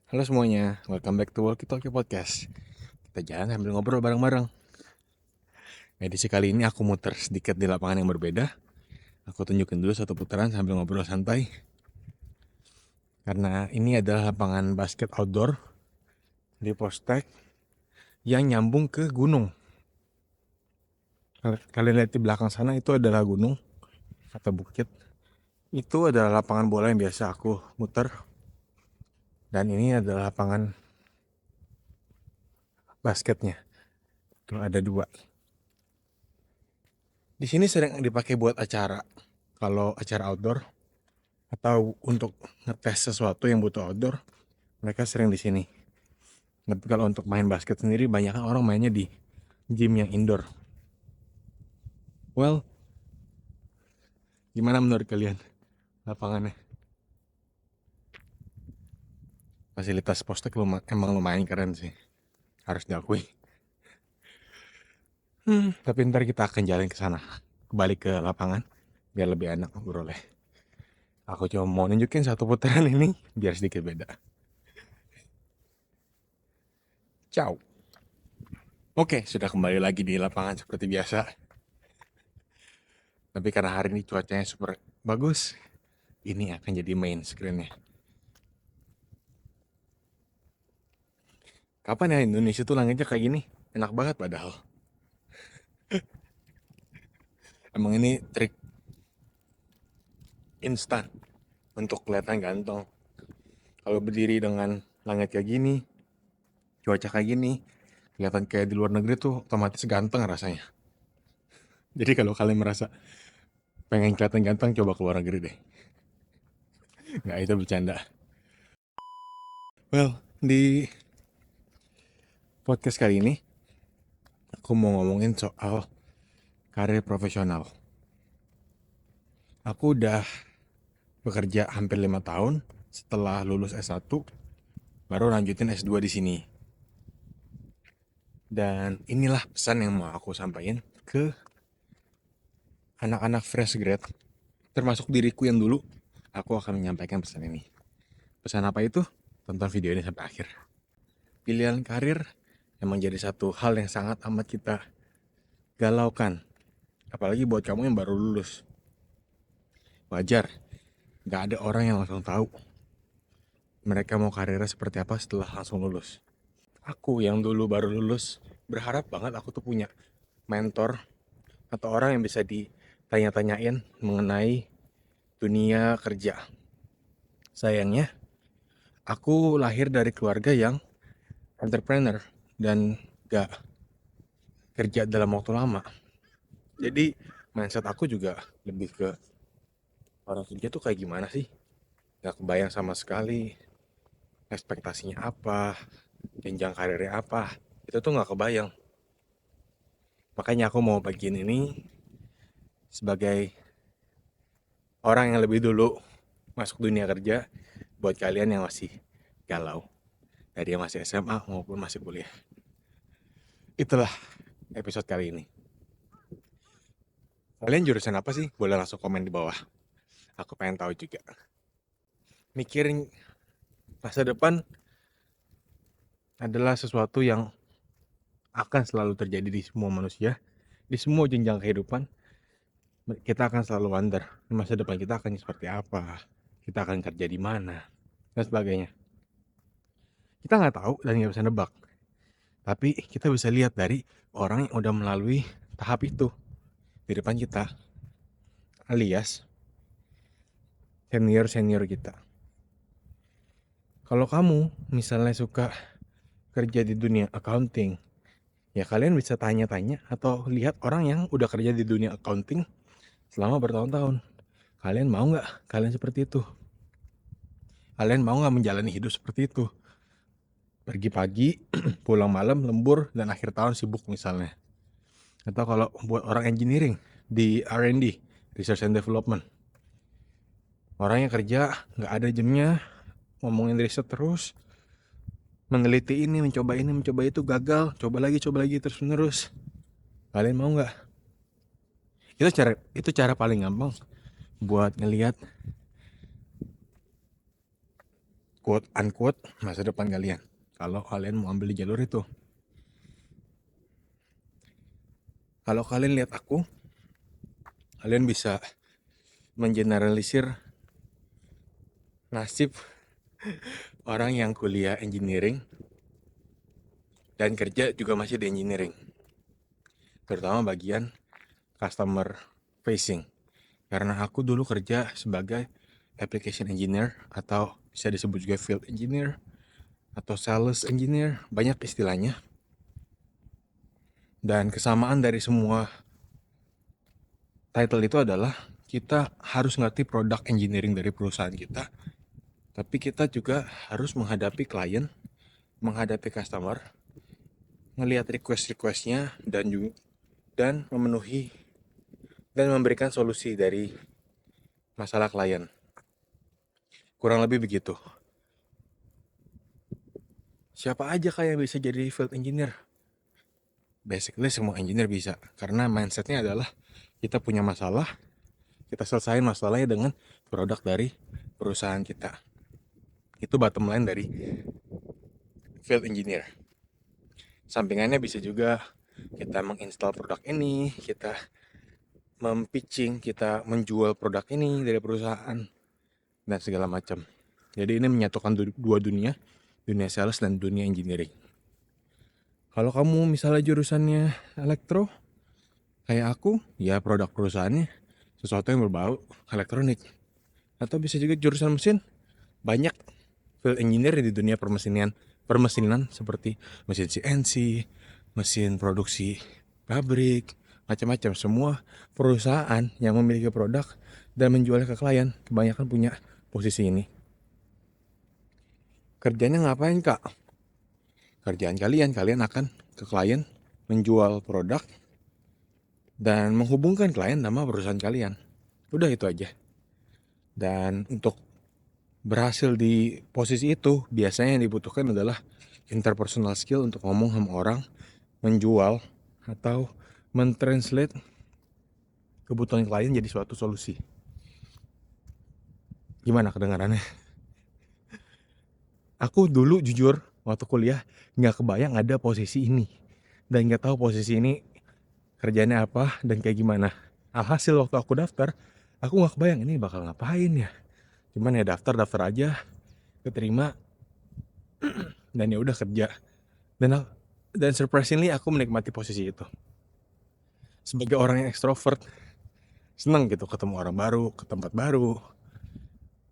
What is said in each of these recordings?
Halo semuanya, welcome back to Walkie Talkie Podcast. Kita jalan sambil ngobrol bareng-bareng. Edisi kali ini aku muter sedikit di lapangan yang berbeda. Aku tunjukin dulu satu putaran sambil ngobrol santai. Karena ini adalah lapangan basket outdoor di Postek yang nyambung ke gunung. Kalian lihat di belakang sana itu adalah gunung atau bukit. Itu adalah lapangan bola yang biasa aku muter. Dan ini adalah lapangan basketnya. Tuh ada dua. Di sini sering dipakai buat acara. Kalau acara outdoor atau untuk ngetes sesuatu yang butuh outdoor, mereka sering di sini. Tapi kalau untuk main basket sendiri, banyak orang mainnya di gym yang indoor. Well, gimana menurut kalian lapangannya? Fasilitas postek emang lumayan keren sih, harus diakui. Tapi ntar kita akan jalan ke sana, kembali ke lapangan, biar lebih enak ngobrolnya. Aku cuma mau nunjukin satu putaran ini, biar sedikit beda. Ciao. Oke, sudah kembali lagi di lapangan seperti biasa. Tapi karena hari ini cuacanya super bagus, ini akan jadi main screen-nya. Kapan ya Indonesia tuh langitnya kayak gini? Enak banget padahal. Emang ini trik instan untuk kelihatan ganteng. Kalau berdiri dengan langit kayak gini, cuaca kayak gini, kelihatan kayak di luar negeri tuh otomatis ganteng rasanya. Jadi kalau kalian merasa pengen kelihatan ganteng, coba ke luar negeri deh. Nggak, itu bercanda. Well, di podcast kali ini, aku mau ngomongin soal karir profesional. Aku udah bekerja hampir 5 tahun setelah lulus S1, baru lanjutin S2 di sini. Dan inilah pesan yang mau aku sampaikan ke anak-anak fresh grad, termasuk diriku yang dulu. Aku akan menyampaikan pesan ini. Pesan apa itu? Tonton video ini sampai akhir. Pilihan karir memang jadi satu hal yang sangat amat kita galaukan. Apalagi buat kamu yang baru lulus. Wajar, gak ada orang yang langsung tahu mereka mau karirnya seperti apa setelah langsung lulus. Aku yang dulu baru lulus berharap banget aku tuh punya mentor atau orang yang bisa ditanya-tanyain mengenai dunia kerja. Sayangnya, aku lahir dari keluarga yang entrepreneur dan gak kerja dalam waktu lama. Jadi mindset aku juga lebih ke orang kerja tuh kayak gimana sih? Gak kebayang sama sekali ekspektasinya apa, jenjang karirnya apa. Itu tuh gak kebayang. Makanya aku mau bagian ini sebagai orang yang lebih dulu masuk dunia kerja buat kalian yang masih galau. Dari yang masih SMA maupun masih kuliah. Itulah episode kali ini. Kalian jurusan apa sih? Boleh langsung komen di bawah. Aku pengen tahu juga. Mikirin masa depan adalah sesuatu yang akan selalu terjadi di semua manusia. Di semua jenjang kehidupan, kita akan selalu wonder, masa depan kita akan seperti apa, kita akan kerja di mana, dan sebagainya. Kita nggak tahu dan nggak bisa nebak. Tapi kita bisa lihat dari orang yang udah melalui tahap itu di depan kita, alias senior-senior kita. Kalau kamu misalnya suka kerja di dunia accounting, ya kalian bisa tanya-tanya atau lihat orang yang udah kerja di dunia accounting selama bertahun-tahun. Kalian mau nggak kalian seperti itu? Kalian mau nggak menjalani hidup seperti itu? Pergi pagi, pulang malam, lembur, dan akhir tahun sibuk misalnya. Atau kalau buat orang engineering di R&D, Research and Development. Orang yang kerja nggak ada jamnya, ngomongin riset terus, meneliti ini, mencoba itu, gagal, coba lagi terus menerus. Kalian mau nggak? Itu cara paling gampang buat ngelihat quote unquote masa depan kalian kalau kalian mau ambil di jalur itu. Kalau kalian lihat aku, kalian bisa mengeneralisir nasib orang yang kuliah engineering dan kerja juga masih di engineering, terutama bagian customer facing. Karena aku dulu kerja sebagai application engineer atau bisa disebut juga field engineer atau sales engineer, banyak istilahnya. Dan kesamaan dari semua title itu adalah kita harus ngerti produk engineering dari perusahaan kita, tapi kita juga harus menghadapi klien, menghadapi customer, ngelihat request-requestnya dan memenuhi dan memberikan solusi dari masalah klien. Kurang lebih begitu. Siapa aja kayak bisa jadi field engineer? Basically semua engineer bisa, karena mindsetnya adalah kita punya masalah, kita selesain masalahnya dengan produk dari perusahaan kita. Itu bottom line dari field engineer. Sampingannya bisa juga kita menginstal produk ini, kita mempitching, kita menjual produk ini dari perusahaan, dan segala macam. Jadi ini menyatukan dua dunia sales dan dunia engineering. Kalau kamu misalnya jurusannya elektro, kayak aku, ya produk perusahaannya sesuatu yang berbau elektronik. Atau bisa juga jurusan mesin, banyak field engineer di dunia permesinan seperti mesin CNC, mesin produksi pabrik, macam-macam. Semua perusahaan yang memiliki produk dan menjualnya ke klien kebanyakan punya posisi ini. Kerjanya ngapain, Kak? Kerjaan kalian akan ke klien menjual produk dan menghubungkan klien sama perusahaan kalian. Udah itu aja. Dan untuk berhasil di posisi itu, biasanya yang dibutuhkan adalah interpersonal skill untuk ngomong sama orang, menjual, atau mentranslate kebutuhan klien jadi suatu solusi. Gimana kedengarannya? Aku dulu jujur waktu kuliah nggak kebayang ada posisi ini, dan nggak tahu posisi ini kerjanya apa dan kayak gimana. Alhasil waktu aku daftar, aku nggak kebayang ini bakal ngapain ya. Cuman ya daftar aja, keterima, dan ya udah kerja. Dan surprisingly aku menikmati posisi itu. Sebagai orang yang ekstrovert, seneng gitu ketemu orang baru, ke tempat baru,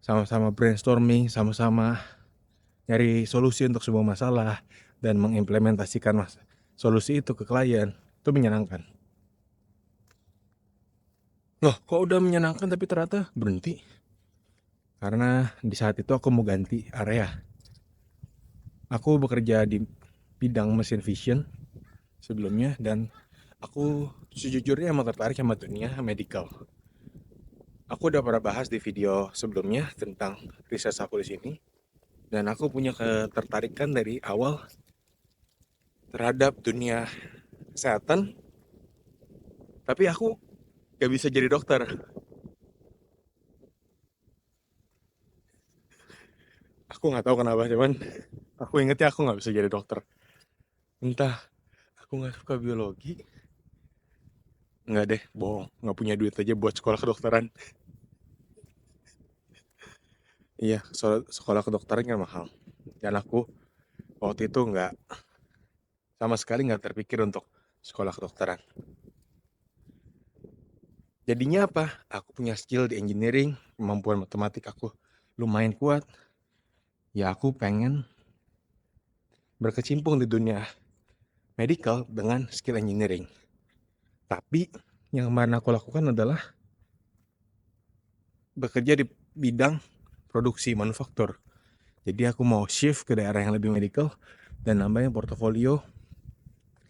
sama-sama brainstorming, sama-sama nyari solusi untuk sebuah masalah dan mengimplementasikan solusi itu ke klien. Itu menyenangkan. Loh, kok udah menyenangkan tapi ternyata berhenti? Karena di saat itu aku mau ganti area. Aku bekerja di bidang mesin vision sebelumnya, dan aku sejujurnya emang tertarik sama dunia medical. Aku udah pernah bahas di video sebelumnya tentang riset aku di sini, dan aku punya ketertarikan dari awal terhadap dunia kesehatan, tapi aku gak bisa jadi dokter. Aku nggak tahu kenapa, cuman aku ingetnya aku nggak bisa jadi dokter. Entah aku nggak suka biologi, nggak deh, bohong, nggak punya duit aja buat sekolah kedokteran. Iya, sekolah kedokteran kan mahal, dan aku waktu itu nggak, sama sekali nggak terpikir untuk sekolah kedokteran. Jadinya apa? Aku punya skill di engineering, kemampuan matematik aku lumayan kuat. Ya aku pengen berkecimpung di dunia medical dengan skill engineering. Tapi yang kemarin aku lakukan adalah bekerja di bidang produksi manufaktur. Jadi aku mau shift ke daerah yang lebih medical dan nambahin portofolio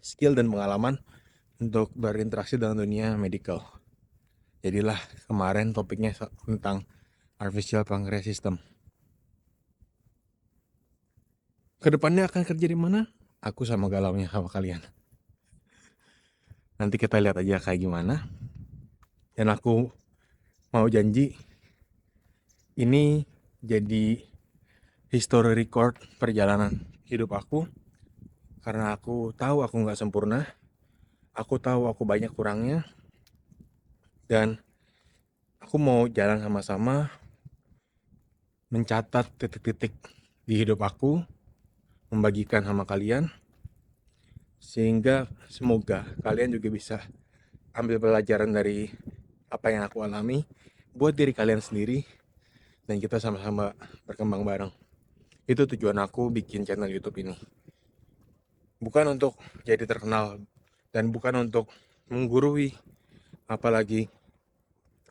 skill dan pengalaman untuk berinteraksi dengan dunia medical. Jadilah kemarin topiknya tentang artificial pancreas system. Kedepannya akan kerja di mana? Aku sama galaunya sama kalian. Nanti kita lihat aja kayak gimana. Dan aku mau janji, ini jadi history record perjalanan hidup aku, karena aku tahu aku nggak sempurna, aku tahu aku banyak kurangnya, dan aku mau jalan sama-sama mencatat titik-titik di hidup aku, membagikan sama kalian, sehingga semoga kalian juga bisa ambil pelajaran dari apa yang aku alami buat diri kalian sendiri, dan kita sama-sama berkembang bareng. Itu tujuan aku bikin channel YouTube ini. Bukan untuk jadi terkenal dan bukan untuk menggurui, apalagi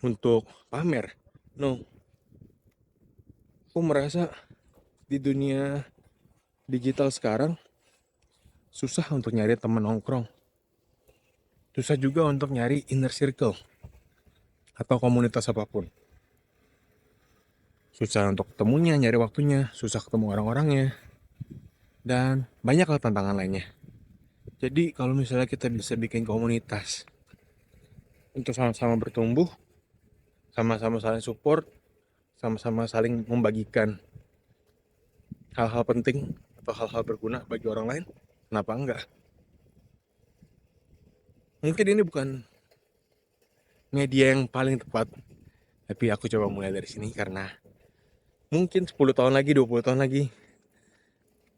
untuk pamer. No, aku merasa di dunia digital sekarang susah untuk nyari teman nongkrong. Susah juga untuk nyari inner circle atau komunitas apapun. Susah untuk ketemunya, nyari waktunya, susah ketemu orang-orangnya, dan banyaklah tantangan lainnya. Jadi kalau misalnya kita bisa bikin komunitas untuk sama-sama bertumbuh, sama-sama saling support, sama-sama saling membagikan hal-hal penting atau hal-hal berguna bagi orang lain, kenapa enggak? Mungkin ini bukan media yang paling tepat, tapi aku coba mulai dari sini karena mungkin 10 tahun lagi, 20 tahun lagi,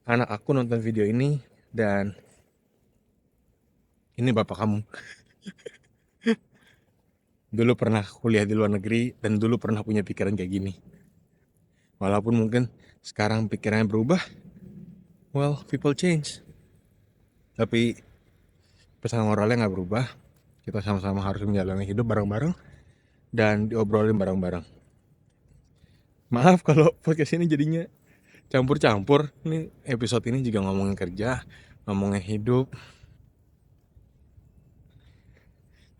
anak aku nonton video ini dan ini bapak kamu. Dulu pernah kuliah di luar negeri dan dulu pernah punya pikiran kayak gini. Walaupun mungkin sekarang pikirannya berubah, well, people change. Tapi pesan moralnya nggak berubah. Kita sama-sama harus menjalani hidup bareng-bareng dan diobrolin bareng-bareng. Maaf kalau podcast ini jadinya campur-campur. Ini episode ini juga ngomongin kerja, ngomongin hidup.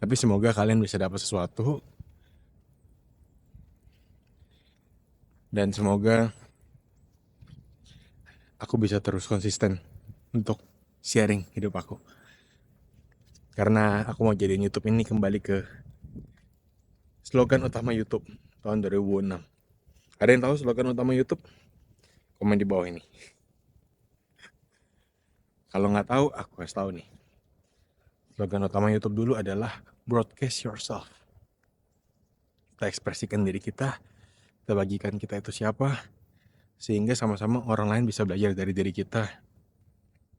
Tapi semoga kalian bisa dapat sesuatu. Dan semoga aku bisa terus konsisten untuk sharing hidup aku. Karena aku mau jadiin YouTube ini kembali ke slogan utama YouTube tahun 2006. Ada yang tahu slogan utama YouTube? Komen di bawah ini. Kalau nggak tahu, aku kasih tahu nih. Slogan utama YouTube dulu adalah broadcast yourself. Kita ekspresikan diri kita bagikan kita itu siapa, sehingga sama-sama orang lain bisa belajar dari diri kita.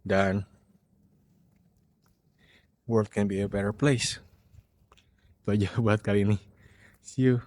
Dan world can be a better place. Itu aja buat kali ini. See you.